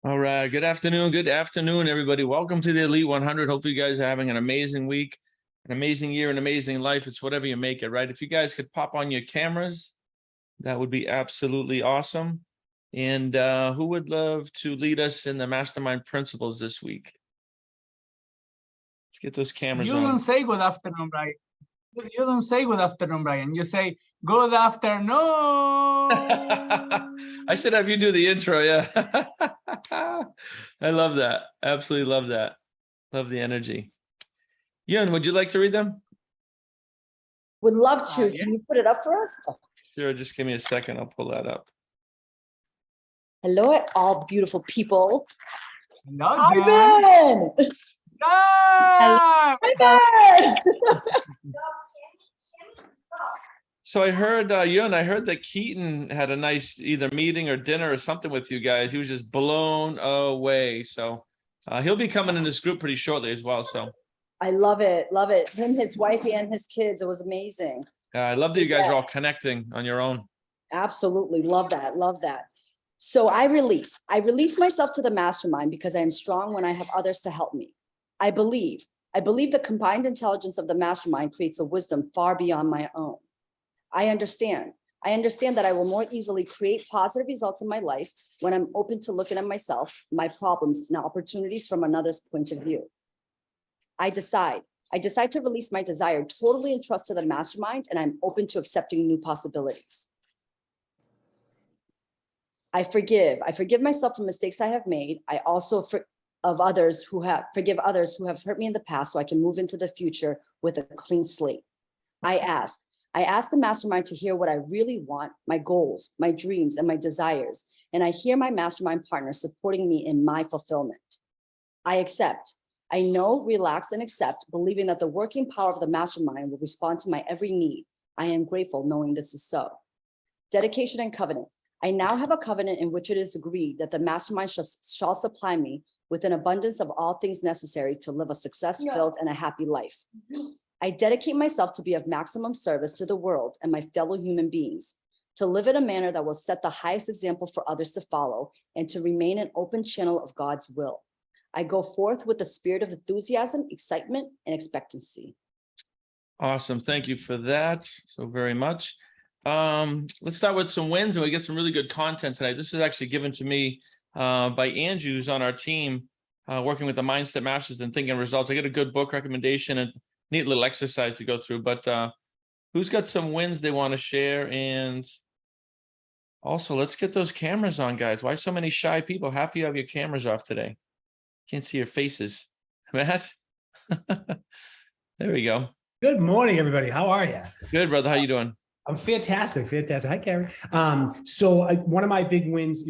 All right. Good afternoon. Good afternoon, everybody. Welcome to the Elite 100. Hopefully, you guys are having an amazing week, an amazing year, an amazing life. It's whatever you make it, right? If you guys could pop on your cameras, that would be absolutely awesome. And who would love to lead us in the Mastermind principles this week? Let's get those cameras You on. don't say good afternoon, Brian. You don't say good afternoon, Brian. You say good afternoon. I should have you do the intro. Yeah. I love that. Absolutely love that. Love the energy. Yun, would you like to read them? Would love to. Yeah. Can you put it up for us? Sure. Just give me a second. I'll pull that up. Hello, all beautiful people. Hello, Hi, Jen. Ben. Ah! Hi, Ben. So I heard Yun, I heard that Keaton had a nice either meeting or dinner or something with you guys. He was just blown away. So he'll be coming in this group pretty shortly as well. So I love it. Love it. Him, his wife, and his kids. It was amazing. I love that you guys are all connecting on your own. Absolutely. Love that. Love that. So I release myself to the mastermind because I am strong when I have others to help me. I believe the combined intelligence of the mastermind creates a wisdom far beyond my own. I understand that I will more easily create positive results in my life when I'm open to looking at myself, my problems, and opportunities from another's point of view. I decide to release my desire totally and trust to the mastermind, and I'm open to accepting new possibilities. I forgive myself for mistakes I have made. I also forgive others who have hurt me in the past so I can move into the future with a clean slate. I ask the mastermind to hear what I really want, my goals, my dreams, and my desires. And I hear my mastermind partner supporting me in my fulfillment. I accept. I know, relax, and accept, believing that the working power of the mastermind will respond to my every need. I am grateful knowing this is so. Dedication and covenant. I now have a covenant in which it is agreed that the mastermind shall supply me with an abundance of all things necessary to live a success-filled and a happy life. I dedicate myself to be of maximum service to the world and my fellow human beings, to live in a manner that will set the highest example for others to follow, and to remain an open channel of God's will. I go forth with the spirit of enthusiasm, excitement, and expectancy. Awesome. Thank you for that so very much. Let's start with some wins, and we get some really good content tonight. This is actually given to me by Andrew, who's on our team, working with the Mindset Masters and Thinking Results. I get a good book recommendation and neat little exercise to go through. But who's got some wins they want to share? And also, let's get those cameras on, guys. Why so many shy people? Half of you have your cameras off today. Can't see your faces. Matt? There we go. Good morning, everybody. How are you? Good, brother. How you doing? I'm fantastic. Hi, Carrie. One of my big wins,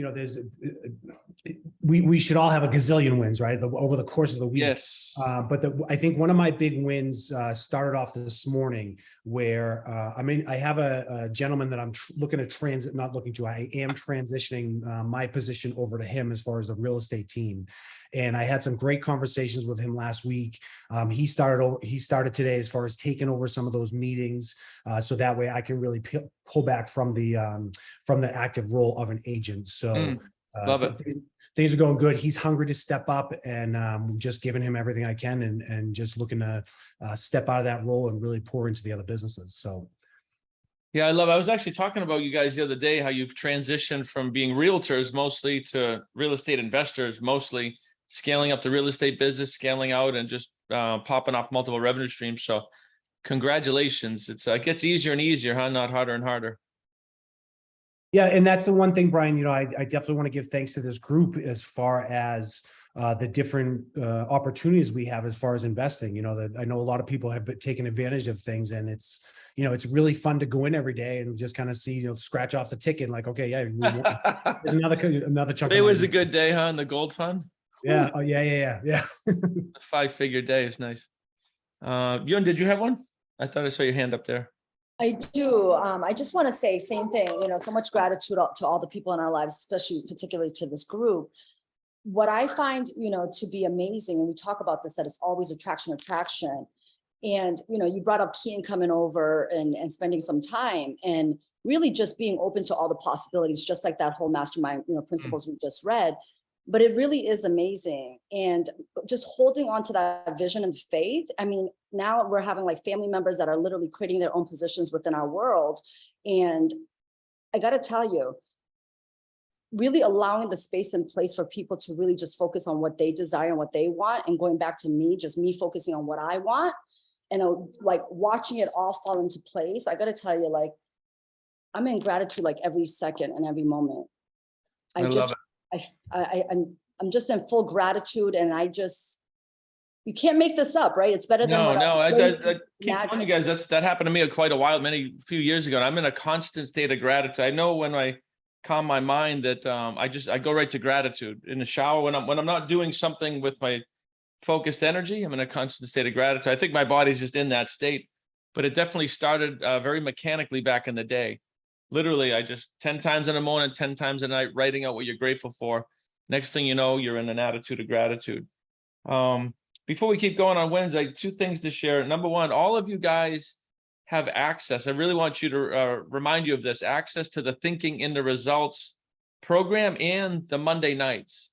we should all have a gazillion wins, right? Over the course of the week. Yes. I think one of my big wins started off this morning where, I have a gentleman that I'm I am transitioning my position over to him as far as the real estate team. And I had some great conversations with him last week. He started today as far as taking over some of those meetings. So that way I can really pull back from the active role of an agent. So love it. Things are going good. He's hungry to step up, and just giving him everything I can, and just looking to step out of that role and really pour into the other businesses. So. Yeah, I was actually talking about you guys the other day, how you've transitioned from being realtors mostly to real estate investors, mostly scaling up the real estate business, scaling out, and just popping off multiple revenue streams. So congratulations. It gets easier and easier, huh? Not harder and harder. Yeah, and that's the one thing, Brian, I definitely want to give thanks to this group as far as the different opportunities we have as far as investing. I know a lot of people have been taking advantage of things, and it's really fun to go in every day and just kind of see, scratch off the ticket, like, okay, yeah, there's another chunk. It was a good day, huh? In the gold fund. Yeah. Oh, yeah. A 5-figure day is nice. Yun, did you have one? I thought I saw your hand up there. I do. I just want to say same thing, so much gratitude to all the people in our lives, especially particularly to this group. What I find, to be amazing, and we talk about this, that it's always attraction. And, you brought up Keaton coming over and spending some time and really just being open to all the possibilities, just like that whole mastermind, principles we just read. but it really is amazing. And just holding on to that vision and faith. I mean, now we're having like family members that are literally creating their own positions within our world. And I got to tell you, really allowing the space and place for people to really just focus on what they desire and what they want, and going back to me, just me focusing on what I want, and like watching it all fall into place. I got to tell you, like, I'm in gratitude like every second and every moment. I love it. I'm just in full gratitude, and you can't make this up, right? It's better than I keep telling you guys that happened to me quite a few years ago. And I'm in a constant state of gratitude. I know when I calm my mind that I go right to gratitude in the shower when I'm not doing something with my focused energy. I'm in a constant state of gratitude. I think my body's just in that state, but it definitely started very mechanically back in the day. Literally, I just 10 times in the morning, 10 times a night, writing out what you're grateful for. Next thing you know, you're in an attitude of gratitude. Before we keep going on Wednesday, 2 things to share. Number one, all of you guys have access. I really want you to remind you of this, access to the Thinking into Results program and the Monday nights.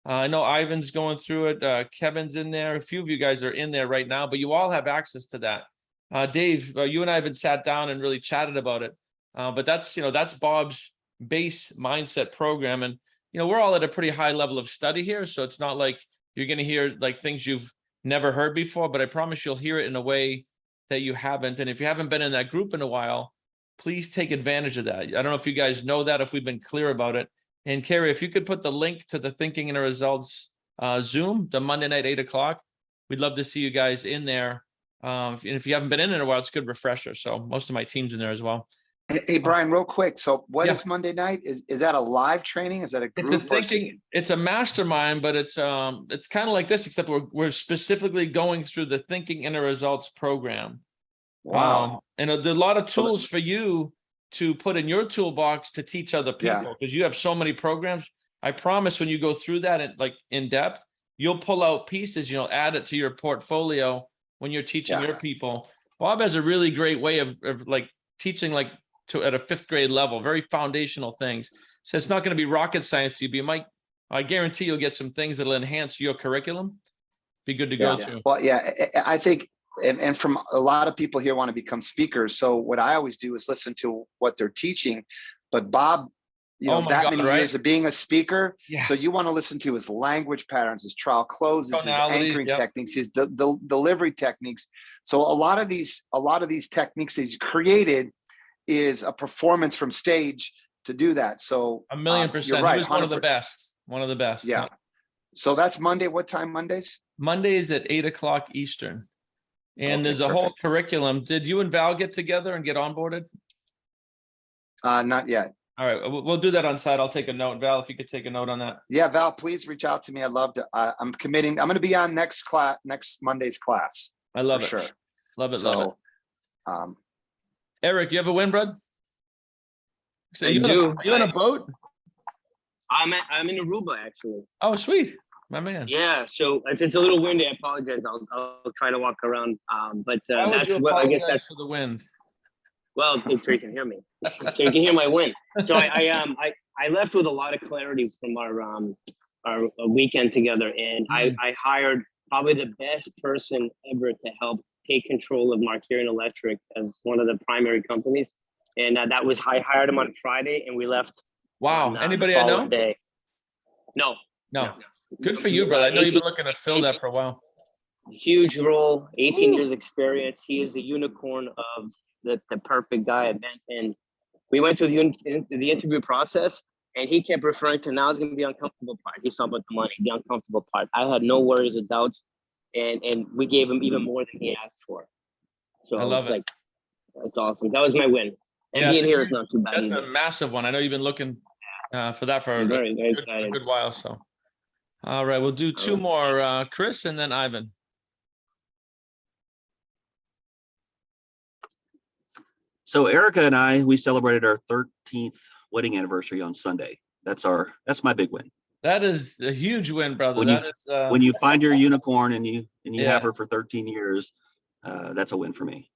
I know Ivan's going through it. Kevin's in there. A few of you guys are in there right now, but you all have access to that. Dave, you and I have sat down and really chatted about it. But that's Bob's base mindset program. And, we're all at a pretty high level of study here. So it's not like you're going to hear like things you've never heard before, but I promise you'll hear it in a way that you haven't. And if you haven't been in that group in a while, please take advantage of that. I don't know if you guys know that, if we've been clear about it. And Carrie, if you could put the link to the Thinking into Results Zoom, the Monday night, 8:00, we'd love to see you guys in there. And if you haven't been in a while, it's a good refresher. So most of my team's in there as well. Hey, Brian, real quick. So what is Monday night? Is that a live training? Is that a group? It's a mastermind, but it's kind of like this, except we're specifically going through the Thinking into Results program. Wow. And there are a lot of tools for you to put in your toolbox to teach other people, because you have so many programs. I promise when you go through that in depth, you'll pull out pieces, add it to your portfolio when you're teaching your people. Bob has a really great way of like teaching at a 5th grade level, very foundational things. So it's not going to be rocket science to you, but I guarantee you'll get some things that'll enhance your curriculum. Be good to go through. Well, I think, and from a lot of people here want to become speakers. So what I always do is listen to what they're teaching. But Bob, many years of being a speaker. Yeah. So you want to listen to his language patterns, his trial closes, his anchoring techniques, his delivery techniques. So a lot of these techniques that he's created is a performance from stage to do that. So 1,000,000%. You're right, he was one of the best. Yeah. So that's Monday. What time Mondays? Mondays at 8:00 Eastern. And there's a whole curriculum. Did you and Val get together and get onboarded? Not yet. All right. We'll do that on site. I'll take a note. Val, if you could take a note on that. Yeah, Val, please reach out to me. I'd love to. I'm committing. I'm going to be on next Monday's class. I love it. Sure. Love it. So, love it. Eric, you have a win, bud? So you in a boat? I'm in Aruba, actually. Oh, sweet, my man. Yeah, so if it's a little windy, I apologize. I'll try to walk around. But that's what I guess that's for the wind. Well, so you can hear me, so you can hear my win. So I left with a lot of clarity from our weekend together, and I hired probably the best person ever to help take control of Markarian Electric as one of the primary companies. And that was, I hired him on Friday and we left. Wow. Anybody I know? Day. No. Good for you, brother. I know you've been looking to fill that for a while. Huge role, 18 years experience. He is the unicorn of the perfect guy event. And we went through the interview process, and he kept referring to, now it's going to be the uncomfortable part. He's talking about the money, the uncomfortable part. I had no worries or doubts. And we gave him even more than he asked for. So I love it. That's awesome. That was my win. And being here is not too bad. That's a massive one. I know you've been looking for that for a good while. So, all right, we'll do 2 more. Chris and then Ivan. So Erica and I, we celebrated our 13th wedding anniversary on Sunday. That's my big win. That is a huge win, brother. When you find your unicorn and you have her for 13 years, that's a win for me.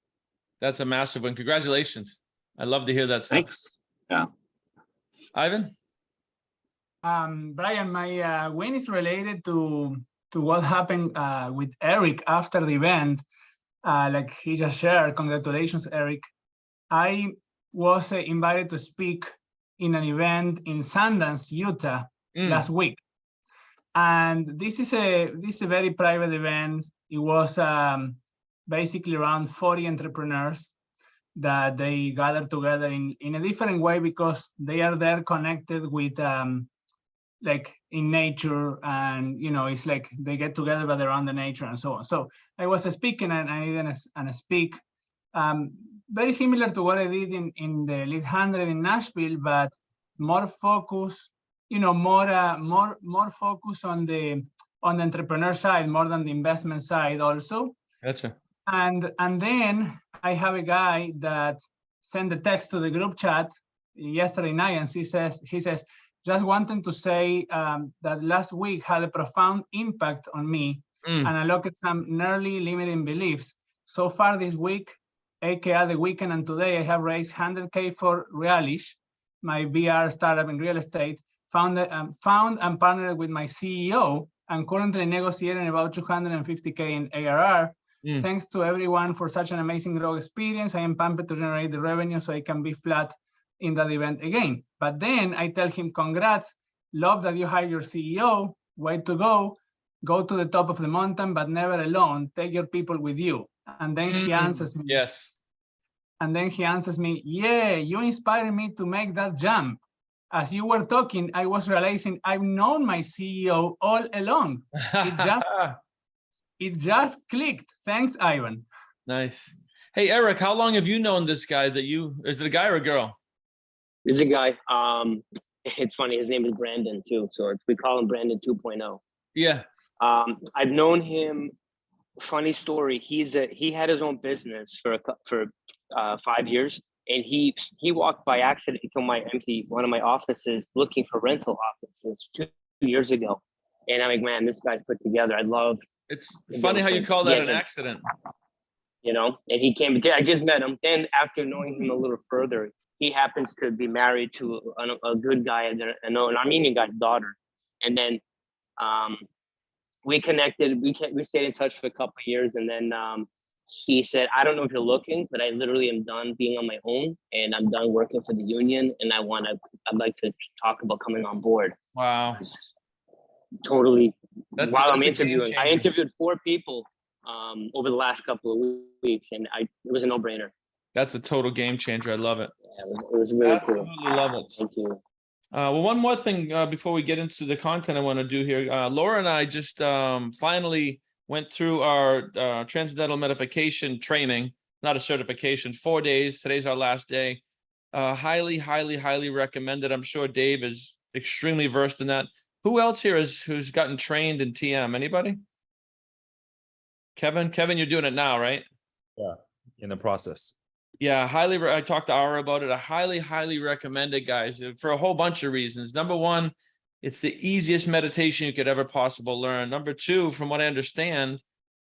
That's a massive win. Congratulations. I love to hear that stuff. Thanks. Yeah. Ivan? Brian, my win is related to what happened with Eric after the event. Like he just shared, congratulations, Eric. I was invited to speak in an event in Sundance, Utah, last week. And this is a very private event. It was basically around 40 entrepreneurs that they gathered together in a different way because they are there connected with like in nature, and it's like they get together but they're on the nature and so on. So I was speaking and I didn't speak. Very similar to what I did in the Lead 100 in Nashville, but more focus, more focus on the entrepreneur side more than the investment side also. Gotcha. And then I have a guy that sent a text to the group chat yesterday night, and he says, just wanting to say that last week had a profound impact on me, and I looked at some nearly limiting beliefs. So far this week, aka the weekend and today, I have raised 100K for Realish, my VR startup in real estate, found and partnered with my CEO, and currently negotiating about 250K in ARR. Thanks to everyone for such an amazing growth experience. I am pumped to generate the revenue so I can be flat in that event again. But then I tell him, congrats, love that you hired your CEO, way to go to the top of the mountain, but never alone, take your people with you. And then he answers me. Yes. And then he answers me, yeah, you inspired me to make that jump. As you were talking, I was realizing I've known my CEO all along. It just clicked. Thanks, Ivan. Nice. Hey, Eric, how long have you known this guy is it a guy or a girl? It's a guy. It's funny. His name is Brandon too. So we call him Brandon 2.0. Yeah. I've known him. Funny story. He had his own business for 5 years, and he walked by accident into one of my offices looking for rental offices 2 years ago, and I'm like, man, this guy's put together. It's funny how you call that an accident. And he came. I just met him. Then after knowing him a little further, he happens to be married to a good guy, an Armenian guy's daughter, and then we connected. We stayed in touch for a couple of years, and then he said, I don't know if you're looking, but I literally am done being on my own, and I'm done working for the union, and I'd like to talk about coming on board. Wow. Totally. While I'm a interviewing, I interviewed 4 people over the last couple of weeks, and it was a no-brainer. That's a total game changer. I love it. Yeah, it was really Absolutely cool. Love it. Thank you. Well, one more thing before we get into the content I want to do here. Laura and I just finally went through our transcendental meditation training, not a certification, 4 days. Today's our last day. Highly, highly, highly recommended. I'm sure Dave is extremely versed in that. Who else here who's gotten trained in TM? Anybody? Kevin, you're doing it now, right? Yeah, in the process. Yeah, I talked to Ara about it. I highly, highly recommend it, guys, for a whole bunch of reasons. Number one, it's the easiest meditation you could ever possibly learn. Number two, from what I understand,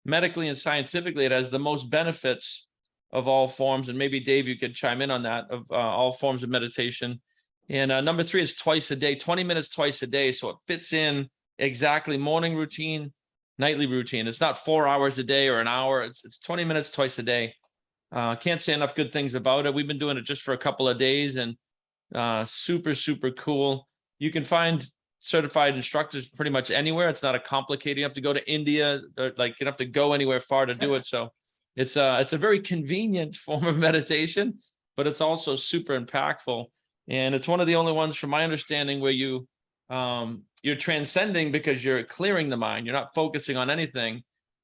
medically and scientifically, it has the most benefits of all forms. And maybe Dave, you could chime in on that, of all forms of meditation. And number three is twice a day, 20 minutes twice a day. So it fits in exactly morning routine, nightly routine. It's not 4 hours a day or an hour. It's 20 minutes twice a day. Can't say enough good things about it. We've been doing it just for a couple of days, and super, super cool. You can find certified instructors pretty much anywhere. It's not a complicated. You have to go to India, or you don't have to go anywhere far to do it. So it's a very convenient form of meditation, but it's also super impactful. And it's one of the only ones, from my understanding, where you're transcending because you're clearing the mind. You're not focusing on anything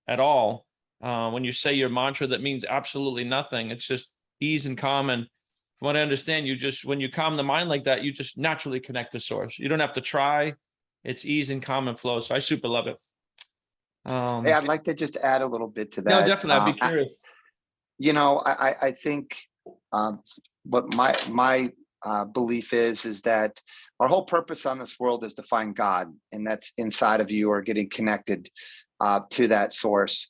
at all. When you say your mantra, that means absolutely nothing. It's just ease and calm. And from what I understand, when you calm the mind like that, you just naturally connect to source. You don't have to try. It's ease and calm and flow. So I super love it. Hey, I'd like to just add a little bit to that. No, definitely. I'd be curious. I think what my belief is that our whole purpose on this world is to find God, and that's inside of you, or getting connected to that source.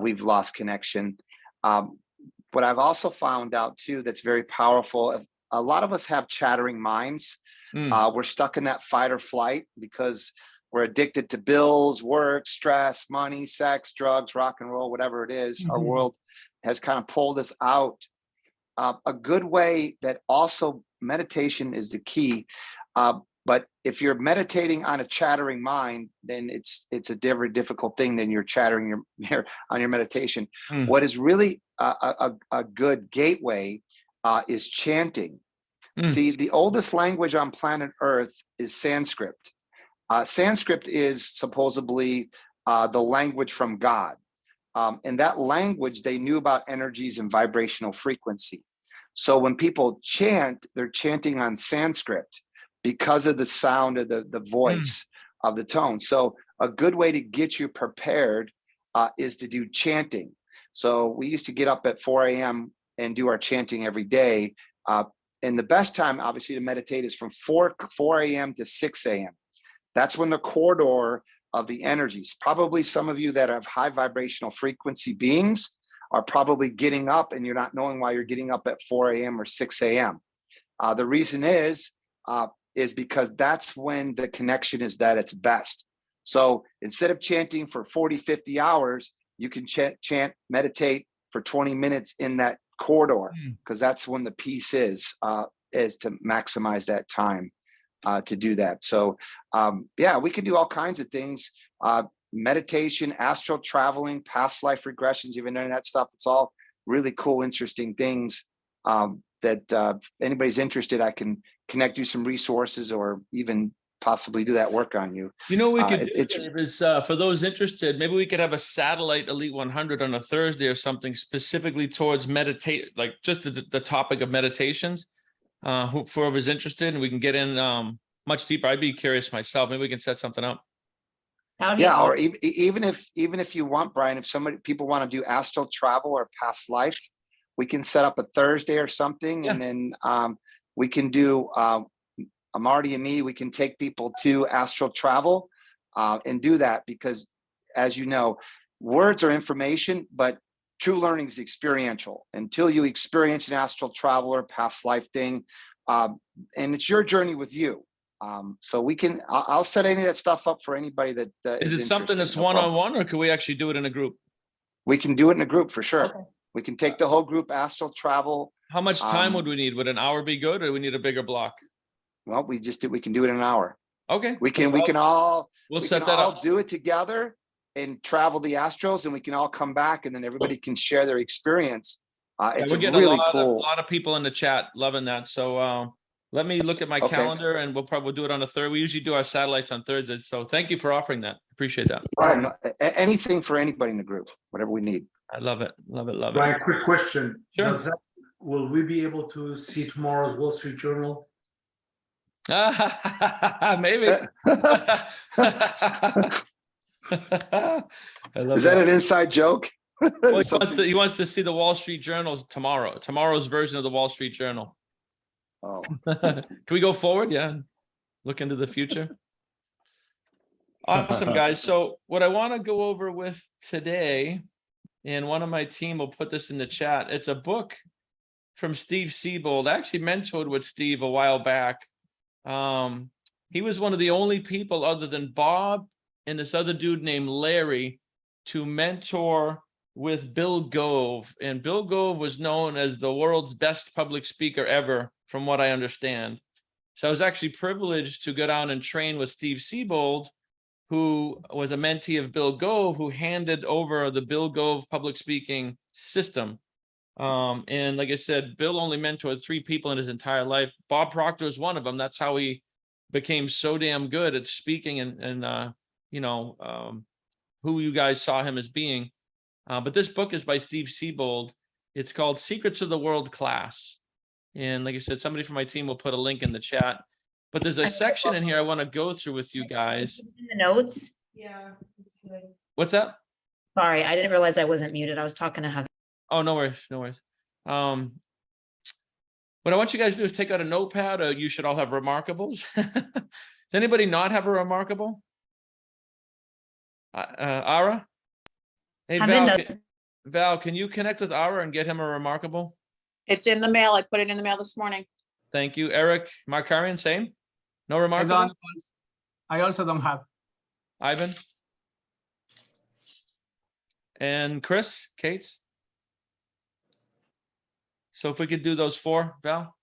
We've lost connection. What I've also found out too, that's very powerful. A lot of us have chattering minds. We're stuck in that fight or flight because we're addicted to bills, work, stress, money, sex, drugs, rock and roll, whatever it is. Our world has kind of pulled us out. A good way that also meditation is the key. But if you're meditating on a chattering mind, then it's a very difficult thing than you're chattering on your meditation. What is really a good gateway is chanting. See, the oldest language on planet Earth is Sanskrit. Sanskrit is supposedly the language from God. And that language, they knew about energies and vibrational frequency. So when people chant, they're chanting on Sanskrit because of the sound of the voice of the tone. So a good way to get you prepared is to do chanting. So we used to get up at 4 a.m. and do our chanting every day. And the best time, obviously, to meditate is from 4 a.m. to 6 a.m. That's when the corridor of the energies, probably some of you that have high vibrational frequency beings are probably getting up and you're not knowing why you're getting up at 4 a.m. or 6 a.m. The reason is because that's when the connection is at its best. So instead of chanting for 40, 50 hours, you can chant, meditate for 20 minutes in that corridor, because that's when the peace is to maximize that time to do that. So yeah, we can do all kinds of things. Meditation, astral traveling, past life regressions, even knowing that stuff. It's all really cool, interesting things that if anybody's interested, I can connect you some resources or even possibly do that work on you. You know, we could for those interested, maybe we could have a satellite Elite 100 on a Thursday or something specifically towards meditate, like just the topic of meditations. Whoever's interested, and we can get in much deeper. I'd be curious myself. Maybe we can set something up. Yeah, or even if you want, Brian, if people want to do astral travel or past life, we can set up a Thursday or something, and then we can do Marty and me. We can take people to astral travel and do that, because, as you know, words are information, but true learning is experiential. Until you experience an astral travel or past life thing, and it's your journey with you. So we can, I'll set any of that stuff up for anybody that is it something that's one-on-one, or can we actually do it in a group? We can do it in a group for sure. Okay. We can take the whole group astral travel. How much time would we need? Would an hour be good, or do we need a bigger block? Well, we can do it in an hour. Okay. We can all set that up. Do it together and travel the astrals, and we can all come back, and then everybody can share their experience. It's we're getting really a lot of people in the chat loving that. So let me look at my calendar, and we'll probably do it on a third. We usually do our satellites on Thursdays. So thank you for offering that. Appreciate that. Anything for anybody in the group, whatever we need. I love it. Love it. Love it. Brian, quick question. Sure. Will we be able to see tomorrow's Wall Street Journal? Maybe. Is that an inside joke? Well, he wants to see the Wall Street Journal tomorrow's version of the Wall Street Journal. Oh. Can we go forward? Yeah. Look into the future. Awesome, guys. So what I want to go over with today, and one of my team will put this in the chat. It's a book from Steve Siebold. I actually mentored with Steve a while back. He was one of the only people other than Bob and this other dude named Larry to mentor with Bill Gove. And Bill Gove was known as the world's best public speaker ever, from what I understand. So I was actually privileged to go down and train with Steve Siebold, who was a mentee of Bill Gove, who handed over the Bill Gove public speaking system. And like I said, Bill only mentored 3 people in his entire life. Bob Proctor is one of them. That's how he became so damn good at speaking and who you guys saw him as being. But this book is by Steve Siebold. It's called Secrets of the World Class. And like I said, somebody from my team will put a link in the chat. But there's a section in here I want to go through with you guys. In the notes? Yeah. What's that? Sorry, I didn't realize I wasn't muted. I was talking to Heather. Oh, no worries, no worries. What I want you guys to do is take out a notepad. You should all have remarkables. Does anybody not have a remarkable? Ara? Hey, Val, can you connect with Ara and get him a remarkable? It's in the mail. I put it in the mail this morning. Thank you. Eric Markarian, same? No I remarkable? don't. I also don't have. Ivan? And Chris, Kate's? So if we could do those 4, Val?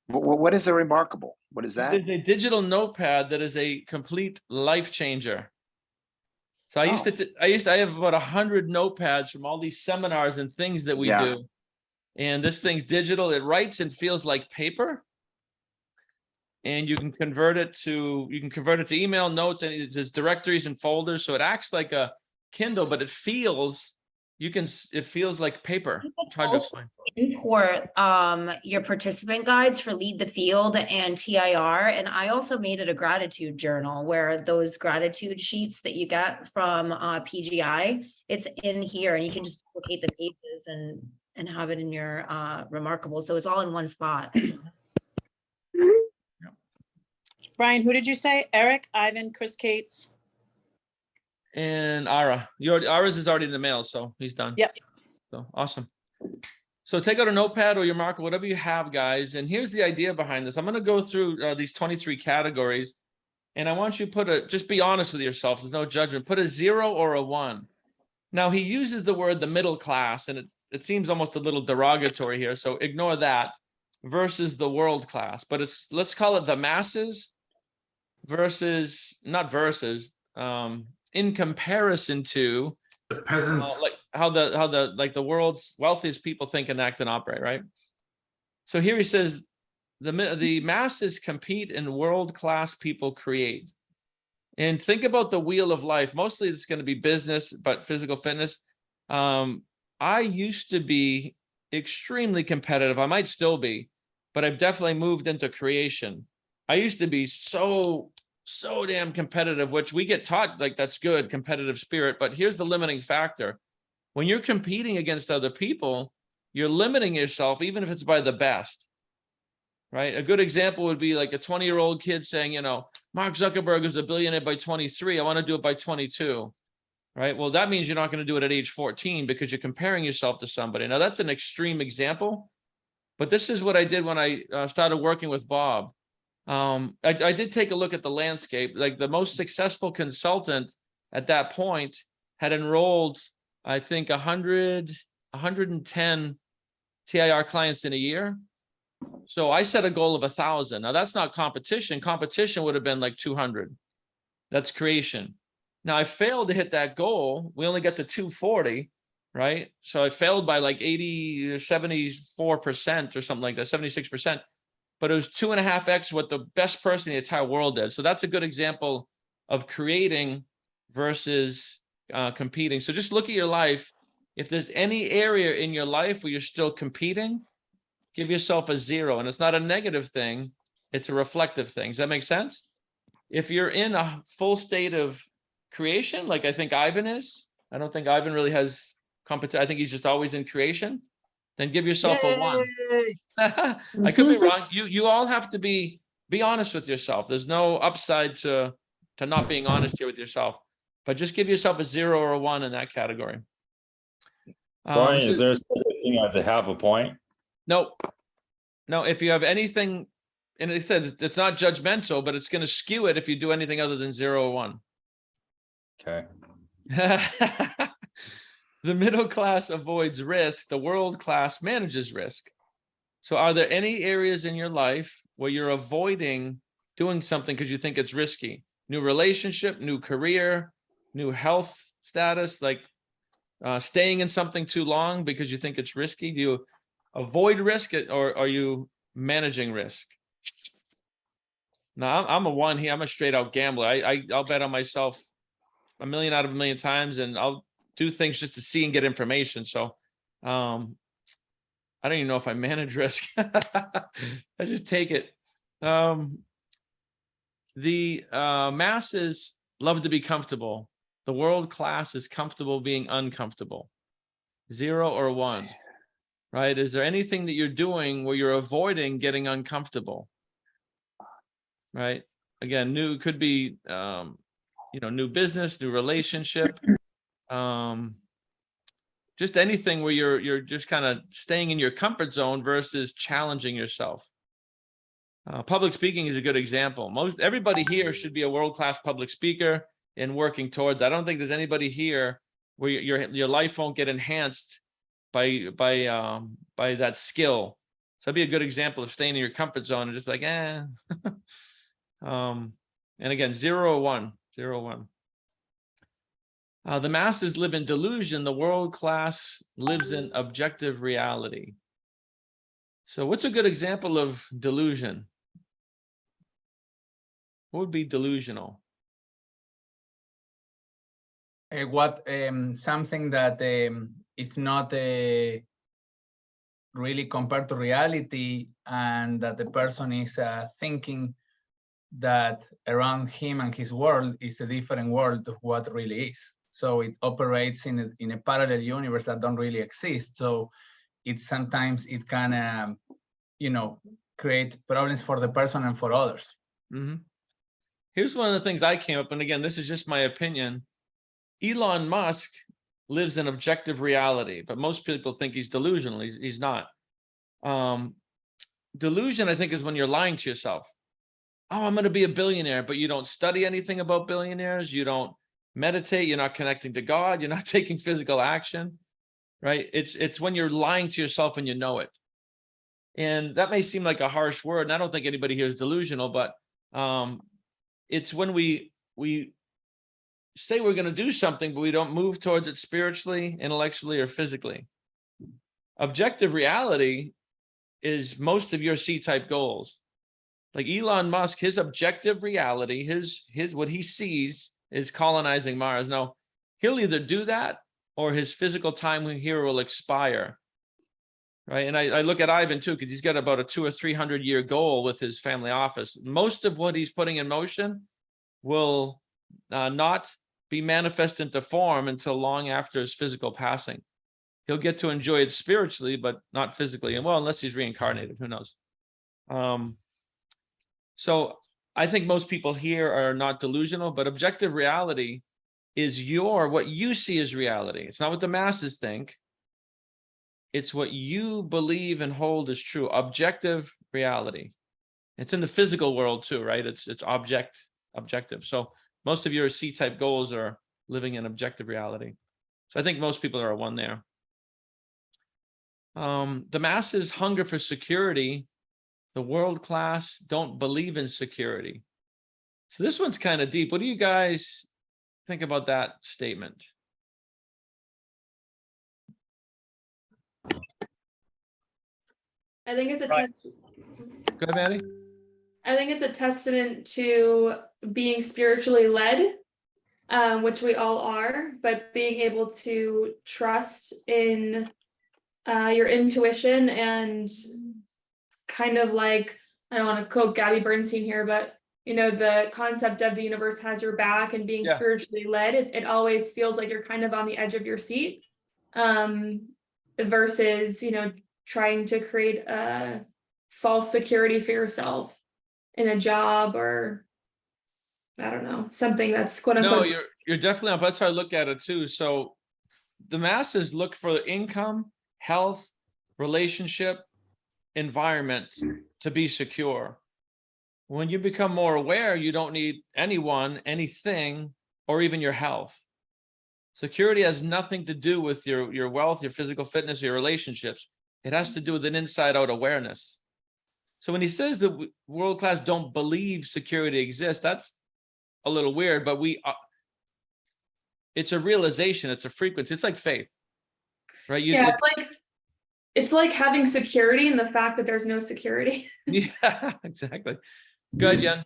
What is a remarkable? What is that? It is a digital notepad that is a complete life changer. So I have about 100 notepads from all these seminars and things that we do. And this thing's digital. It writes and feels like paper. And you can convert it to email, notes, and there's directories and folders. So it acts like a Kindle, but it feels like paper. It's hard to explain. Import your participant guides for Lead the Field and TIR. And I also made it a gratitude journal where those gratitude sheets that you get from PGI, it's in here and you can just duplicate the pages and have it in your remarkable. So it's all in one spot. Brian, who did you say? Eric, Ivan, Chris Cates? And Ara. Ara's is already in the mail, so he's done. Yep. So awesome. So take out a notepad or your marker, whatever you have, guys. And here's the idea behind this. I'm going to go through these 23 categories, and I want you to just be honest with yourself. There's no judgment. Put a 0 or a 1. Now, he uses the word the middle class, and it seems almost a little derogatory here, so ignore that, versus the world class. But let's call it the masses versus, not versus, in comparison to The peasants. like how the world's wealthiest people think and act and operate, right? So here he says the masses compete and world-class people create. And think about the wheel of life. Mostly it's going to be business, but physical fitness. I used to be extremely competitive. I might still be, but I've definitely moved into creation. I used to be so damn competitive, which we get taught like that's good, competitive spirit. But here's the limiting factor. When you're competing against other people, you're limiting yourself, even if it's by the best, right? A good example would be like a 20-year-old kid saying, Mark Zuckerberg is a billionaire by 23. I want to do it by 22, right? Well, that means you're not going to do it at age 14 because you're comparing yourself to somebody. Now, that's an extreme example, but this is what I did when I started working with Bob. I did take a look at the landscape. Like the most successful consultant at that point had enrolled, I think, 110 TIR clients in a year. So I set a goal of 1,000. Now that's not competition. Competition would have been like 200. That's creation. Now I failed to hit that goal. We only got to 240, right? So I failed by like 80 or 74% or something like that, 76%. But it was 2.5x what the best person in the entire world did. So that's a good example of creating versus competing. So just look at your life. If there's any area in your life where you're still competing, give yourself a 0. And it's not a negative thing. It's a reflective thing. Does that make sense? If you're in a full state of creation, like I think Ivan is, I don't think Ivan really has competition. I think he's just always in creation. Then give yourself a 1. I could be wrong. You all have to be honest with yourself. There's no upside to not being honest here with yourself. But just give yourself a 0 or a 1 in that category. Brian, is there such a thing as a half a point? No. If you have anything, and it says it's not judgmental, but it's going to skew it if you do anything other than 0 or 1. Okay. The middle class avoids risk. The world class manages risk. So are there any areas in your life where you're avoiding doing something because you think it's risky? New relationship, new career, new health status, like staying in something too long because you think it's risky? Do you avoid risk or are you managing risk? Now, I'm a 1 here. I'm a straight out gambler. I'll bet on myself 1 million out of 1 million times, and I'll do things just to see and get information. So I don't even know if I manage risk. I just take it. The masses love to be comfortable. The world class is comfortable being uncomfortable. 0 or 1, right? Is there anything that you're doing where you're avoiding getting uncomfortable? Right? Again, new could be, new business, new relationship. Just anything where you're just kind of staying in your comfort zone versus challenging yourself. Public speaking is a good example. Everybody here should be a world-class public speaker and working towards. I don't think there's anybody here where your life won't get enhanced by that skill. So that'd be a good example of staying in your comfort zone and just like, and again, 0 or 1, 0 or 1. The masses live in delusion. The world class lives in objective reality. So what's a good example of delusion? What would be delusional? Something that is not really compared to reality, and that the person is thinking that around him and his world is a different world of what really is. So it operates in a parallel universe that don't really exist. So sometimes it can, create problems for the person and for others. Mm-hmm. Here's one of the things I came up, and again, this is just my opinion. Elon Musk lives in objective reality, but most people think he's delusional. He's not. Delusion, I think, is when you're lying to yourself. Oh, I'm going to be a billionaire, but you don't study anything about billionaires. You don't meditate. You're not connecting to God. You're not taking physical action, right? It's when you're lying to yourself and you know it. And that may seem like a harsh word, and I don't think anybody here is delusional, but it's when we say we're going to do something, but we don't move towards it spiritually, intellectually, or physically. Objective reality is most of your C-type goals. Like Elon Musk, his objective reality, his what he sees is colonizing Mars. Now, he'll either do that or his physical time here will expire. Right. And I look at Ivan too, because he's got about a 200 or 300 year goal with his family office. Most of what he's putting in motion will not be manifest into form until long after his physical passing. He'll get to enjoy it spiritually, but not physically. And well, unless he's reincarnated, who knows? So I think most people here are not delusional, but objective reality is what you see as reality. It's not what the masses think. It's what you believe and hold is true. Objective reality. It's in the physical world too, right? It's objective. So most of your C-type goals are living in objective reality. So I think most people are a 1 there. The masses hunger for security. The world class don't believe in security. So this one's kind of deep. What do you guys think about that statement? I think it's a Go ahead, Maddie. I think it's a testament to being spiritually led, which we all are, but being able to trust in your intuition and kind of like, I don't want to quote Gabby Bernstein here, but the concept of the universe has your back and being spiritually led, it always feels like you're kind of on the edge of your seat, versus, trying to create a false security for yourself in a job or I don't know, something that's quote unquote. No, you're definitely up. That's how I look at it too. So the masses look for income, health, relationship, environment to be secure. When you become more aware, you don't need anyone, anything, or even your health. Security has nothing to do with your wealth, your physical fitness, your relationships. It has to do with an inside-out awareness. So when he says that world class don't believe security exists, that's a little weird, but it's a realization, it's a frequency, it's like faith, right? It's like having security in the fact that there's no security. Yeah, exactly. Good, Yen.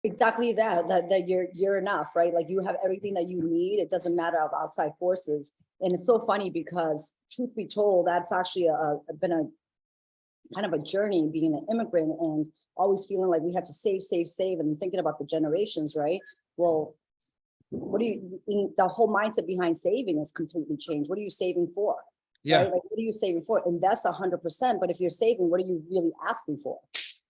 Exactly that you're enough, right? Like you have everything that you need. It doesn't matter of outside forces. And it's so funny because truth be told, that's actually been a kind of a journey being an immigrant and always feeling like we had to save and thinking about the generations, right? Well, the whole mindset behind saving is completely changed. What are you saving for? Yeah. Right? Like, what are you saving for? Invest 100%, but if you're saving, what are you really asking for?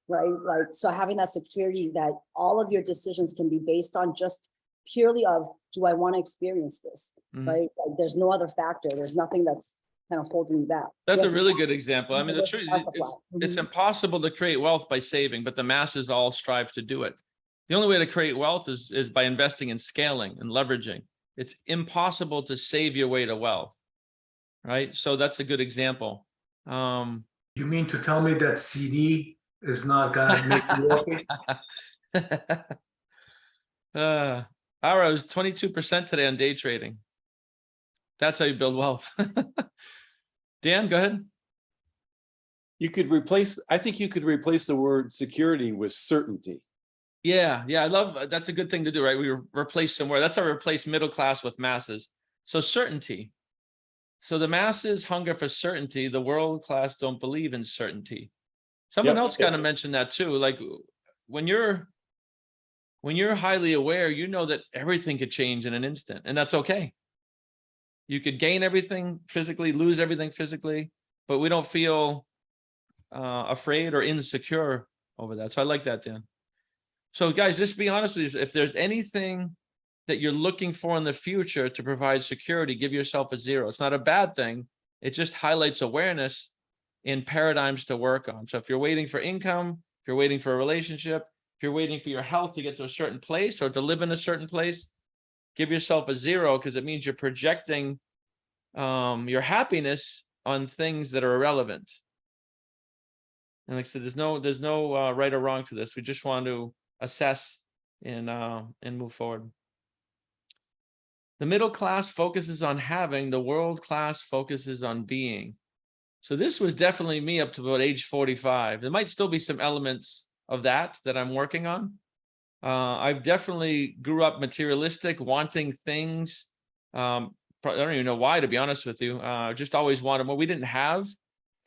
Right? Like, so having that security that all of your decisions can be based on just purely of, do I want to experience this? Mm-hmm. Right? Like, there's no other factor. There's nothing that's kind of holding you back. That's a Yes, really good example. I mean, the Yes, truth, multiply. it's Mhm. impossible to create wealth by saving, but the masses all strive to do it. The only way to create wealth is by investing in scaling and leveraging. It's impossible to save your way to wealth, right? So that's a good example. You mean to tell me that CD is not gonna make you wealthy? Ara was 22% today on day trading. That's how you build wealth. Dan, go ahead. You could replace, I think you could replace the word security with certainty. Yeah, I love, that's a good thing to do, right? We replace somewhere. That's how we replace middle class with masses. So certainty. So the masses hunger for certainty. The world class don't believe in certainty. Someone else kind of mentioned that too. Like when you're highly aware, you know that everything could change in an instant, and that's okay. You could gain everything physically, lose everything physically, but we don't feel afraid or insecure over that. So I like that, Dan. So guys, just be honest with you. If there's anything that you're looking for in the future to provide security, give yourself a 0. It's not a bad thing. It just highlights awareness in paradigms to work on. So if you're waiting for income, if you're waiting for a relationship, if you're waiting for your health to get to a certain place or to live in a certain place, give yourself a 0, because it means you're projecting your happiness on things that are irrelevant. And like I said, there's no right or wrong to this. We just want to assess and move forward. The middle class focuses on having, the world class focuses on being. So this was definitely me up to about age 45. There might still be some elements of that I'm working on. I've definitely grew up materialistic, wanting things. I don't even know why, to be honest with you. Just always wanted more. We didn't have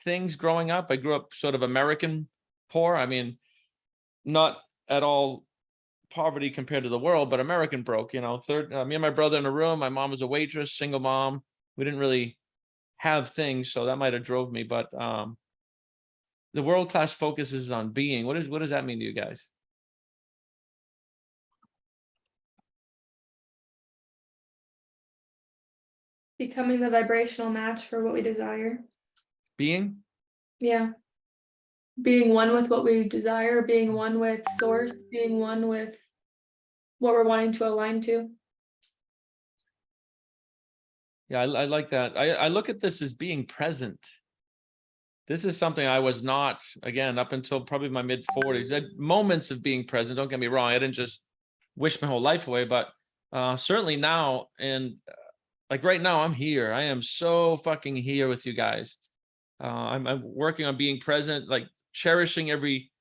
things growing up. I grew up sort of American poor. I mean, not at all poverty compared to the world, but American broke, me and my brother in a room. My mom was a waitress, single mom. We didn't really have things, so that might have drove me. But the world class focuses on being. What does that mean to you guys? Becoming the vibrational match for what we desire. Being? Yeah. Being one with what we desire, being one with source, being one with what we're wanting to align to. Yeah, I like that. I look at this as being present. This is something I was not, again, up until probably my mid 40s. I had moments of being present. Don't get me wrong. I didn't just wish my whole life away, but certainly now, and like right now, I'm here. I am so fucking here with you guys. I'm working on being present, like cherishing every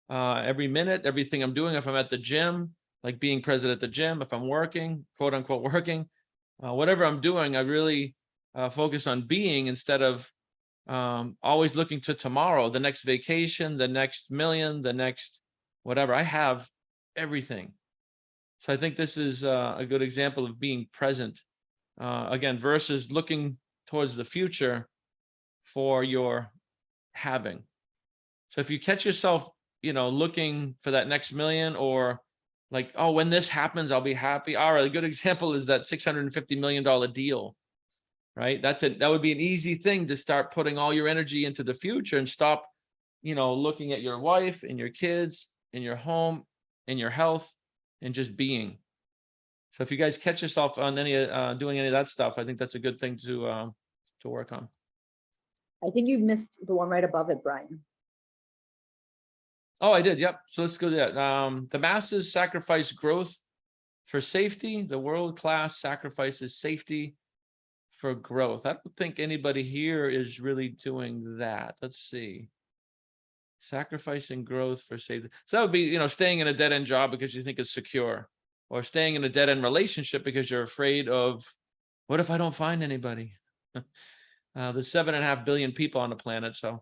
minute, everything I'm doing. If I'm at the gym, like being present at the gym. If I'm working, quote unquote working, whatever I'm doing, I really focus on being instead of always looking to tomorrow, the next vacation, the next million, the next whatever. I have everything. So I think this is a good example of being present, again, versus looking towards the future for your having. So if you catch yourself, looking for that next million, or like, oh, when this happens, I'll be happy. All right, a good example is that $650 million deal, right? That would be an easy thing to start putting all your energy into the future and stop, looking at your wife and your kids and your home and your health and just being. So if you guys catch yourself on doing any of that stuff, I think that's a good thing to work on. I think you missed the one right above it, Brian. Oh, I did. Yep. So let's go to that. The masses sacrifice growth for safety. The world class sacrifices safety for growth. I don't think anybody here is really doing that. Let's see. Sacrificing growth for safety. So that would be, staying in a dead end job because you think it's secure, or staying in a dead end relationship because you're afraid of, what if I don't find anybody? There's 7.5 billion people on the planet. So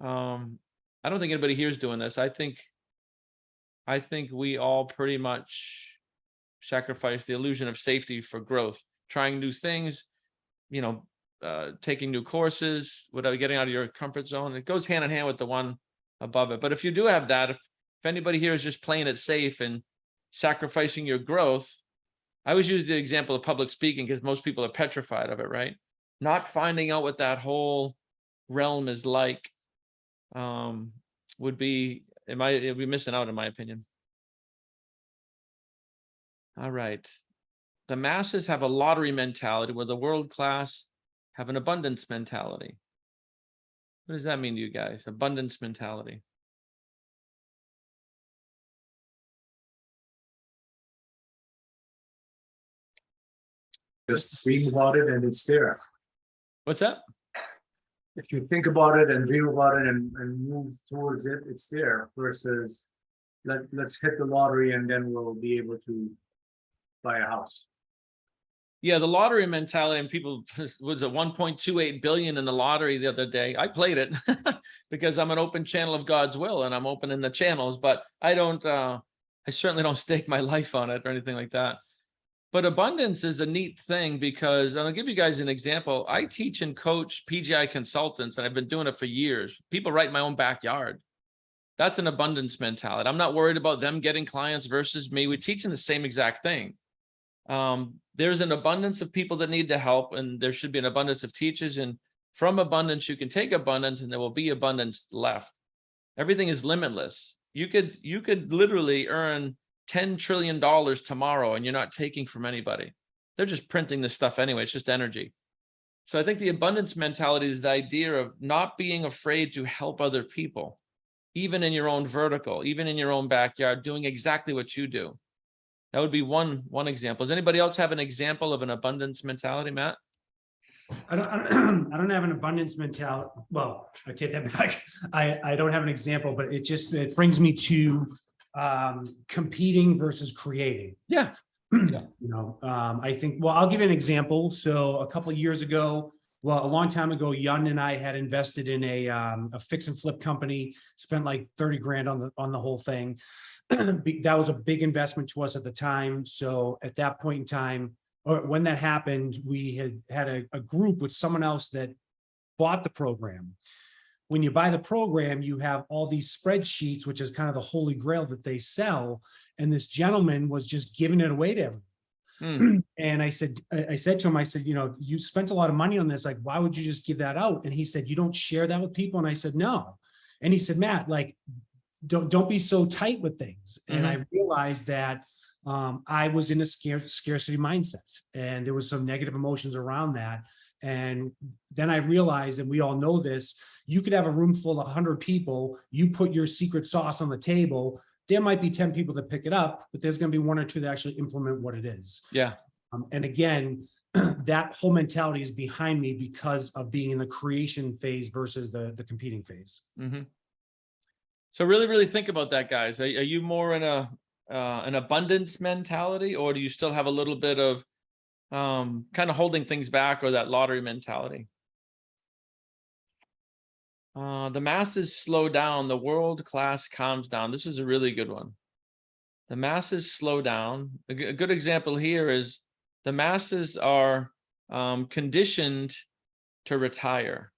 I don't think anybody here is doing this. I think we all pretty much sacrifice the illusion of safety for growth, trying new things, taking new courses, without getting out of your comfort zone. It goes hand in hand with the one above it. But if you do have that, if anybody here is just playing it safe and sacrificing your growth, I always use the example of public speaking because most people are petrified of it, right? not finding out what that whole realm is like would be, it'd be missing out in my opinion. All right. The masses have a lottery mentality where the world class have an abundance mentality. What does that mean to you guys? Abundance mentality. Just dream about it and it's there. What's that? If you think about it and dream about it and move towards it, it's there versus let's hit the lottery and then we'll be able to buy a house. Yeah, the lottery mentality, and people, was it 1.28 billion in the lottery the other day? I played it because I'm an open channel of God's will and I'm opening the channels, but I certainly don't stake my life on it or anything like that. But abundance is a neat thing because, and I'll give you guys an example. I teach and coach PGI consultants, and I've been doing it for years. People right in my own backyard. That's an abundance mentality. I'm not worried about them getting clients versus me. We're teaching the same exact thing. There's an abundance of people that need the help, and there should be an abundance of teachers. And from abundance, you can take abundance, and there will be abundance left. Everything is limitless. You could literally earn $10 trillion tomorrow, and you're not taking from anybody. They're just printing this stuff anyway. It's just energy. So I think the abundance mentality is the idea of not being afraid to help other people, even in your own vertical, even in your own backyard, doing exactly what you do. That would be one example. Does anybody else have an example of an abundance mentality, Matt? I don't have an abundance mentality. Well, I take that back. I don't have an example, but it brings me to competing versus creating. Yeah. I think, well, I'll give you an example. So a couple of years ago, well, a long time ago, Yun and I had invested in a fix and flip company, spent like 30 grand on the whole thing. That was a big investment to us at the time. So at that point in time, or when that happened, we had a group with someone else that bought the program. When you buy the program, you have all these spreadsheets, which is kind of the holy grail that they sell. And this gentleman was just giving it away to everyone. And I said to him, I said, you spent a lot of money on this. Like, why would you just give that out? And he said, you don't share that with people. And I said, no. And he said, Matt, like, don't be so tight with things. And I realized that I was in a scarcity mindset, and there was some negative emotions around that. And then I realized, and we all know this, you could have a room full of 100 people, you put your secret sauce on the table, there might be 10 people that pick it up, but there's going to be 1 or 2 that actually implement what it is. Yeah. And again, that whole mentality is behind me because of being in the creation phase versus the competing phase. So really think about that, guys. Are you more in an abundance mentality, or do you still have a little bit of kind of holding things back, or that lottery mentality? The masses slow down, the world class calms down. This is a really good one. The masses slow down. A good example here is the masses are conditioned to retire.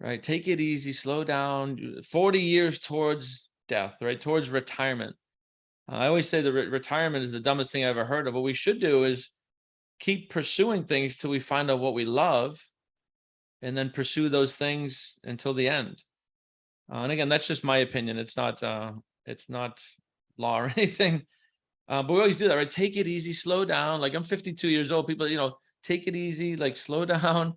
Right? Take it easy, slow down, 40 years towards death, right? Towards retirement. I always say that retirement is the dumbest thing I ever heard of. What we should do is keep pursuing things till we find out what we love, and then pursue those things until the end. And again, that's just my opinion. It's not law or anything. But we always do that, right? Take it easy, slow down. Like, I'm 52 years old. People, take it easy, like, slow down.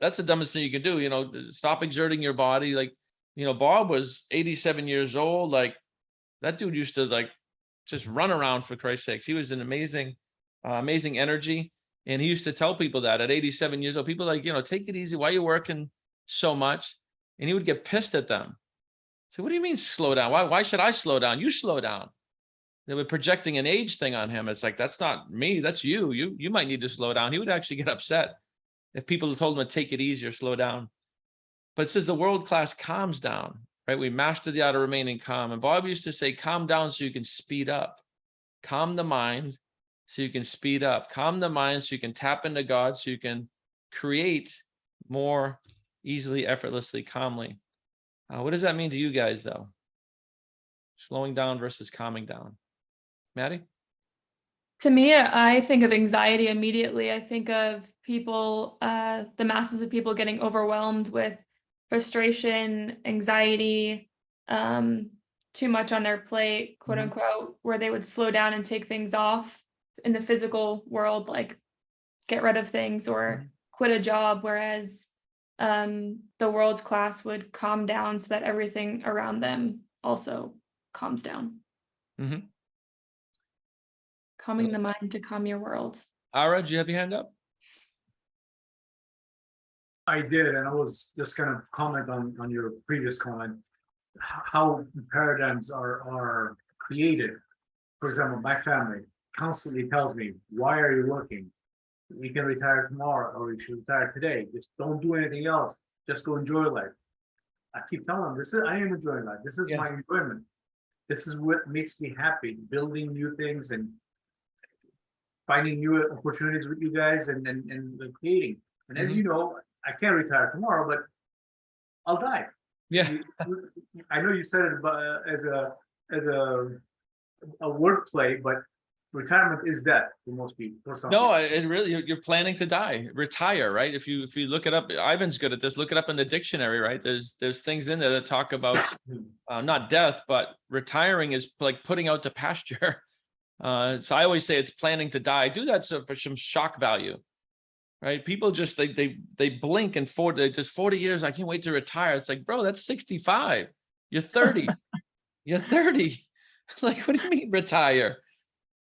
That's the dumbest thing you can do. Stop exerting your body. Like, Bob was 87 years old. Like, that dude used to, like, just run around, for Christ's sakes. He was an amazing energy. And he used to tell people that at 87 years old, people like, take it easy. Why are you working so much? And he would get pissed at them. So what do you mean slow down? Why should I slow down? You slow down. They were projecting an age thing on him. It's like, that's not me. That's you. You might need to slow down. He would actually get upset if people told him to take it easy or slow down. But it says the world class calms down, right? We master the art of remaining calm. And Bob used to say, calm down so you can speed up. Calm the mind so you can speed up. Calm the mind so you can tap into God, so you can create more easily, effortlessly, calmly. What does that mean to you guys, though? Slowing down versus calming down. Maddie? To me, I think of anxiety immediately. I think of people, the masses of people getting overwhelmed with frustration, anxiety, too much on their plate, quote unquote, where they would slow down and take things off in the physical world, like get rid of things or quit a job, whereas the world's class would calm down so that everything around them also calms down. Calming the mind to calm your world. Ara, do you have your hand up? I did, and I was just gonna comment on your previous comment, how paradigms are created. For example, my family constantly tells me, why are you working? You can retire tomorrow, or you should retire today. Just don't do anything else. Just go enjoy life. I keep telling them, I am enjoying life. This is my enjoyment. This is what makes me happy, building new things and finding new opportunities with you guys and creating. And as you know, I can't retire tomorrow, but I'll die. Yeah. I know you said it as a wordplay, but retirement is death for most people. For some No, people. it really, you're planning to die, retire, right? If you look it up, Ivan's good at this, look it up in the dictionary, right? There's things in there that talk about not death, but retiring is like putting out to pasture. So I always say it's planning to die. Do that for some shock value, right? People just, they blink and just 40 years, I can't wait to retire. It's like, bro, that's 65. You're 30. You're 30. Like, what do you mean retire?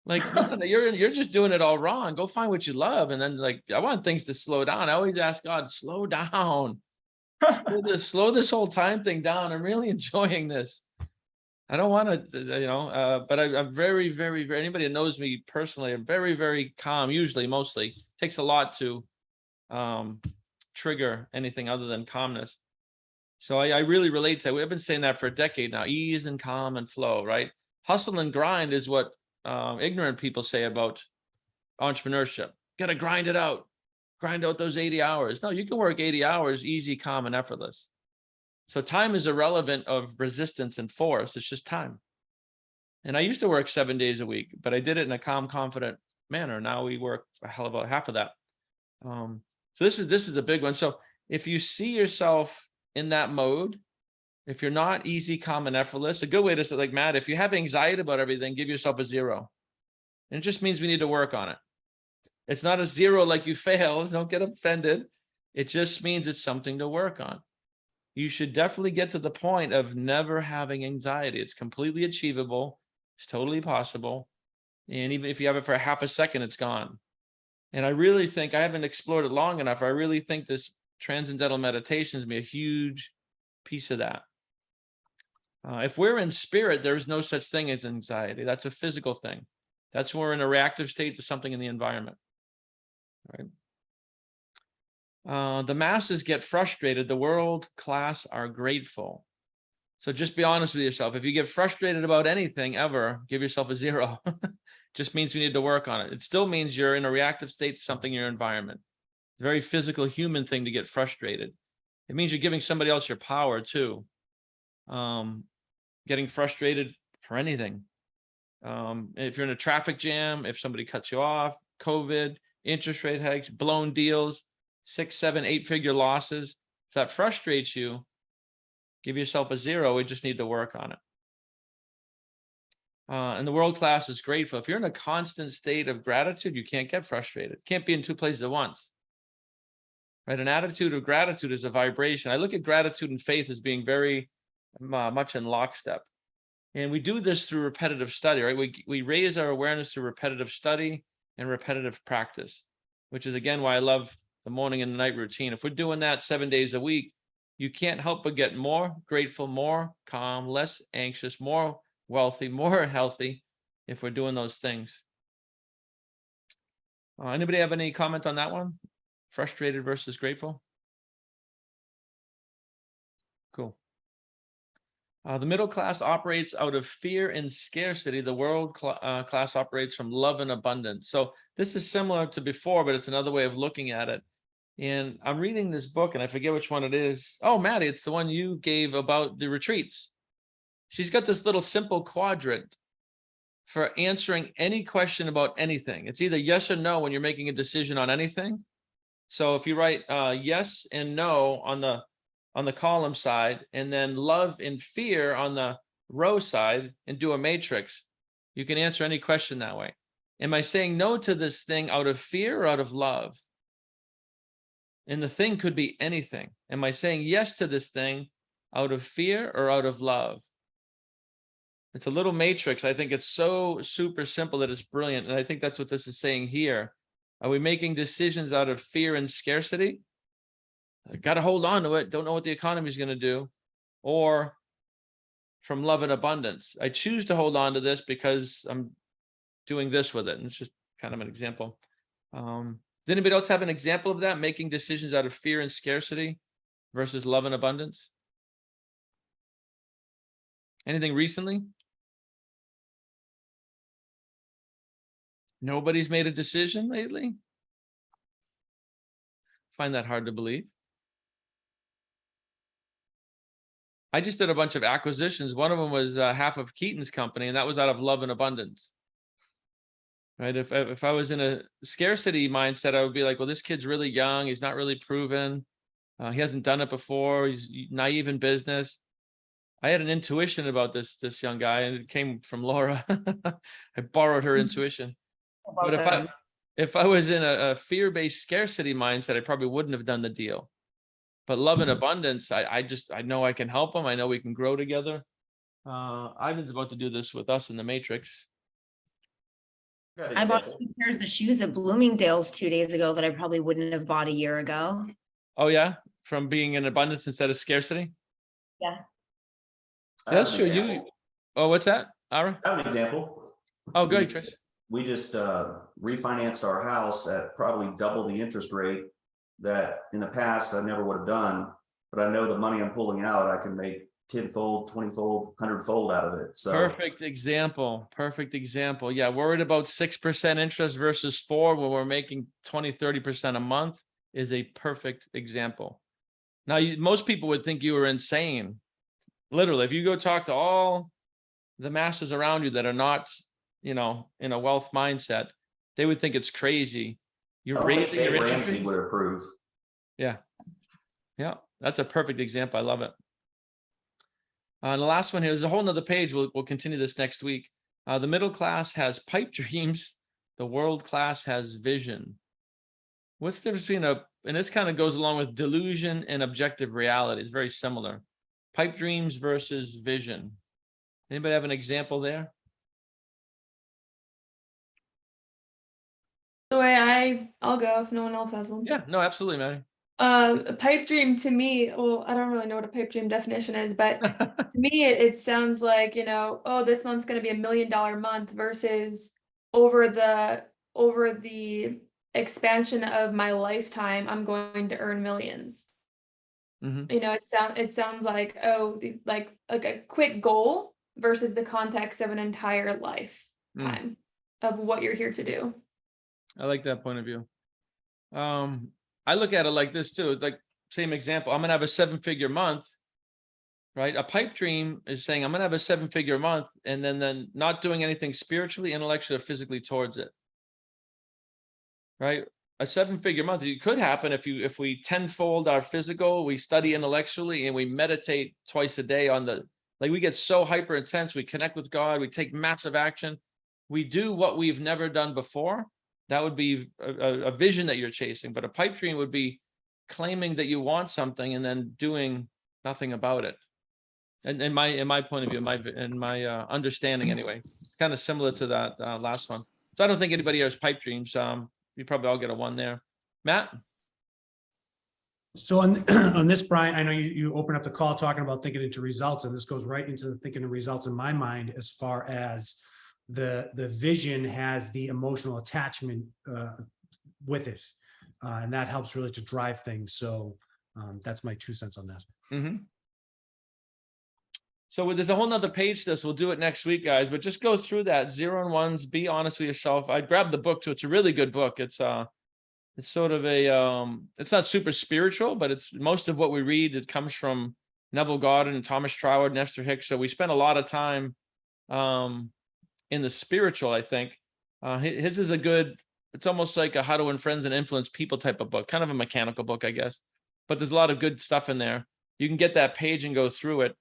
Like, no, you're just doing it all wrong. Go find what you love. And then, like, I want things to slow down. I always ask God, slow down. Slow this whole time thing down. I'm really enjoying this. I don't want to, but I'm very, very, very, anybody that knows me personally, I'm very, very calm, usually, mostly. Takes a lot to trigger anything other than calmness. So I really relate to that. We've been saying that for a decade now, ease and calm and flow, right? Hustle and grind is what ignorant people say about entrepreneurship. Got to grind it out, grind out those 80 hours. No, you can work 80 hours, easy, calm, and effortless. So time is irrelevant of resistance and force. It's just time. And I used to work 7 days a week, but I did it in a calm, confident manner. Now we work a hell of about half of that. So this is a big one. So if you see yourself in that mode, if you're not easy, calm, and effortless, a good way to say, like Matt, if you have anxiety about everything, give yourself a 0. And it just means we need to work on it. It's not a 0 like you failed. Don't get offended. It just means it's something to work on. You should definitely get to the point of never having anxiety. It's completely achievable. It's totally possible. And even if you have it for a half a second, it's gone. And I really think, I haven't explored it long enough. I really think this transcendental meditation is going to be a huge piece of that. If we're in spirit, there's no such thing as anxiety. That's a physical thing. That's when we're in a reactive state to something in the environment. Right? The masses get frustrated. The world class are grateful. So just be honest with yourself. If you get frustrated about anything ever, give yourself a 0. Just means you need to work on it. It still means you're in a reactive state to something in your environment. Very physical, human thing to get frustrated. It means you're giving somebody else your power too. Getting frustrated for anything. If you're in a traffic jam, if somebody cuts you off, COVID, interest rate hikes, blown deals, 6, 7, 8-figure losses. If that frustrates you, give yourself a 0. We just need to work on it. And the world class is grateful. If you're in a constant state of gratitude, you can't get frustrated. Can't be in 2 places at once. Right? An attitude of gratitude is a vibration. I look at gratitude and faith as being very much in lockstep. And we do this through repetitive study, right? We raise our awareness through repetitive study and repetitive practice, which is, again, why I love the morning and the night routine. If we're doing that 7 days a week, you can't help but get more grateful, more calm, less anxious, more wealthy, more healthy if we're doing those things. Anybody have any comment on that one? Frustrated versus grateful? Cool. The middle class operates out of fear and scarcity. The world class operates from love and abundance. So this is similar to before, but it's another way of looking at it. And I'm reading this book, and I forget which one it is. Oh, Maddie, it's the one you gave about the retreats. She's got this little simple quadrant for answering any question about anything. It's either yes or no when you're making a decision on anything. So if you write yes and no on the column side, and then love and fear on the row side, and do a matrix, you can answer any question that way. Am I saying no to this thing out of fear or out of love? And the thing could be anything. Am I saying yes to this thing out of fear or out of love? It's a little matrix. I think it's so super simple that it's brilliant. And I think that's what this is saying here. Are we making decisions out of fear and scarcity? I got to hold on to it. Don't know what the economy is going to do. Or from love and abundance. I choose to hold on to this because I'm doing this with it. And it's just kind of an example. Does anybody else have an example of that? Making decisions out of fear and scarcity versus love and abundance? Anything recently? Nobody's made a decision lately? Find that hard to believe. I just did a bunch of acquisitions. One of them was half of Keaton's company, and that was out of love and abundance. Right? If I was in a scarcity mindset, I would be like, well, this kid's really young. He's not really proven. He hasn't done it before. He's naive in business. I had an intuition about this young guy, and it came from Laura. I borrowed her intuition. But if I was in a fear-based scarcity mindset, I probably wouldn't have done the deal. But love and abundance, I know I can help him. I know we can grow together. Ivan's about to do this with us in the Matrix. I bought 2 pairs of shoes at Bloomingdale's 2 days ago that I probably wouldn't have bought a year ago. Oh yeah, from being in abundance instead of scarcity. Yeah, that's true. Oh, what's that, Ira? I have an example. Oh, go ahead, Chris. We just refinanced our house at probably double the interest rate that in the past I never would have done, but I know the money I'm pulling out, I can make 10-fold, 20-fold, 100-fold out of it. So perfect example. Yeah, worried about 6% interest versus 4 when we're making 20-30% a month is a perfect example. Now, most people would think you were insane. Literally, if you go talk to all the masses around you that are not, in a wealth mindset, they would think it's crazy. You're raising your interest rate. Would approve. Yeah, that's a perfect example. I love it. And the last one here is a whole nother page. We'll continue this next week. The middle class has pipe dreams. The world class has vision. What's the difference between and this kind of goes along with delusion and objective reality. It's very similar. Pipe dreams versus vision. Anybody have an example there? The way I'll go if no one else has one. Yeah, no, absolutely, Maddie. A pipe dream to me, well, I don't really know what a pipe dream definition is, but to me, it sounds like, oh, this month's going to be $1 million month versus over the expansion of my lifetime, I'm going to earn millions. Mm-hmm. It sounds like, like a quick goal versus the context of an entire lifetime of what you're here to do. I like that point of view. I look at it like this too, like same example. I'm going to have a 7-figure month, right? A pipe dream is saying I'm going to have a 7-figure month and then not doing anything spiritually, intellectually, or physically towards it, right? A 7-figure month, it could happen if we tenfold our physical, we study intellectually, and we meditate twice a day we get so hyper intense, we connect with God, we take massive action, we do what we've never done before. That would be a vision that you're chasing. But a pipe dream would be claiming that you want something and then doing nothing about it. And in my point of view, in my understanding anyway, it's kind of similar to that last one. So I don't think anybody has pipe dreams. You probably all get a 1 there. Matt? So on this, Brian, I know you open up the call talking about thinking into results, and this goes right into the thinking of results in my mind as far as the vision has the emotional attachment with it, and that helps really to drive things. So that's my 2 cents on that. Mm-hmm. So there's a whole nother page to this. We'll do it next week, guys, but just go through that 0 and 1s, be honest with yourself. I grabbed the book too. It's a really good book. It's sort of it's not super spiritual, but it's most of what we read. It comes from Neville Goddard and Thomas Troward, Nestor Hicks. So we spent a lot of time in the spiritual, I think. His is a good, it's almost like a How to Win Friends and Influence People type of book, kind of a mechanical book, I guess. But there's a lot of good stuff in there. You can get that page and go through it.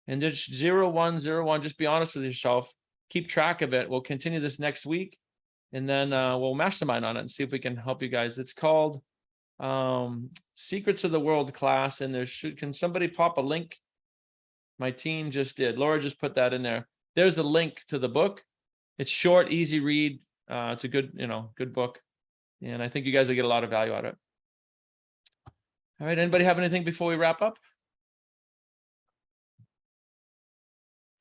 And just 0101, just be honest with yourself. Keep track of it. We'll continue this next week. And then we'll mastermind on it and see if we can help you guys. It's called Secrets of the World class. And can somebody pop a link? My team just did. Laura just put that in there. There's a link to the book. It's short, easy read. It's a good, good book. And I think you guys will get a lot of value out of it. All right. Anybody have anything before we wrap up?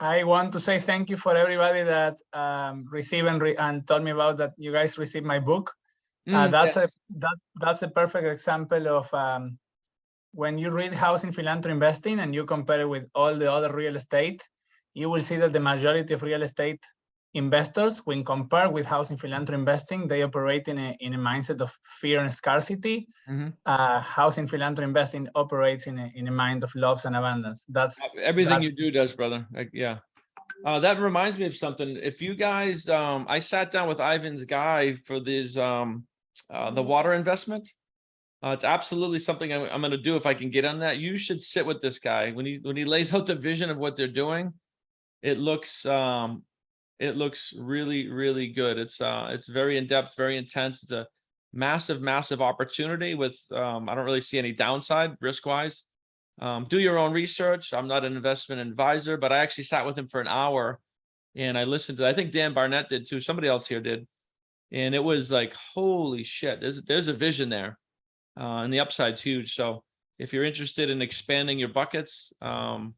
I want to say thank you for everybody that received and told me about that. You guys received my book. That's a perfect example of when you read Housing Philanthropy Investing and you compare it with all the other real estate, you will see that the majority of real estate investors, when compared with Housing Philanthropy Investing, they operate in a mindset of fear and scarcity. Housing Philanthropy Investing operates in a mind of loves and abundance. That's everything you do does, brother. Yeah. That reminds me of something. If you guys, I sat down with Ivan's guy for this, the water investment. It's absolutely something I'm going to do if I can get on that. You should sit with this guy when he lays out the vision of what they're doing. It looks really, really good. It's very in depth, very intense. It's a massive opportunity with I don't really see any downside risk wise. Do your own research. I'm not an investment advisor, but I actually sat with him for an hour and I listened to, I think Dan Barnett did too. Somebody else here did. And it was like, holy shit, there's a vision there. And the upside's huge. So if you're interested in expanding your buckets, the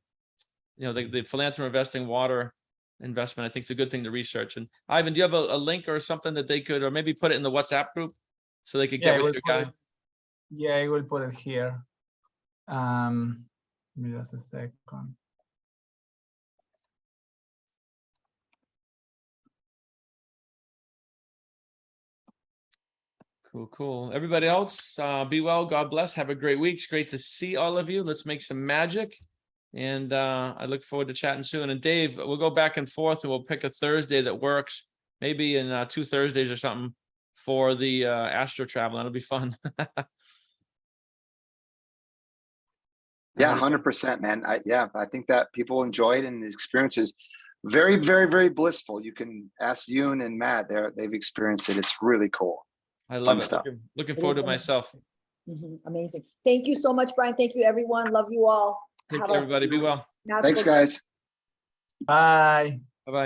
philanthropy investing water investment, I think it's a good thing to research. And Ivan, do you have a link or something that they could, or maybe put it in the WhatsApp group so they could get with your guy? Yeah, I will put it here. Give me just a second. Cool. Everybody else, be well. God bless. Have a great week. It's great to see all of you. Let's make some magic. And I look forward to chatting soon. And Dave, we'll go back and forth and we'll pick a Thursday that works, maybe in 2 Thursdays or something for the Astro travel. That'll be fun. Yeah, 100%, man. I think that people enjoy it and the experience is very, very, very blissful. You can ask Yoon and Matt, they've experienced it. It's really cool. I love Fun it. stuff. Looking forward to it myself. Amazing. Thank you so much, Brian. Thank you, everyone. Love you all. Take care, everybody. Be well. Thanks, guys. Bye. Bye-bye.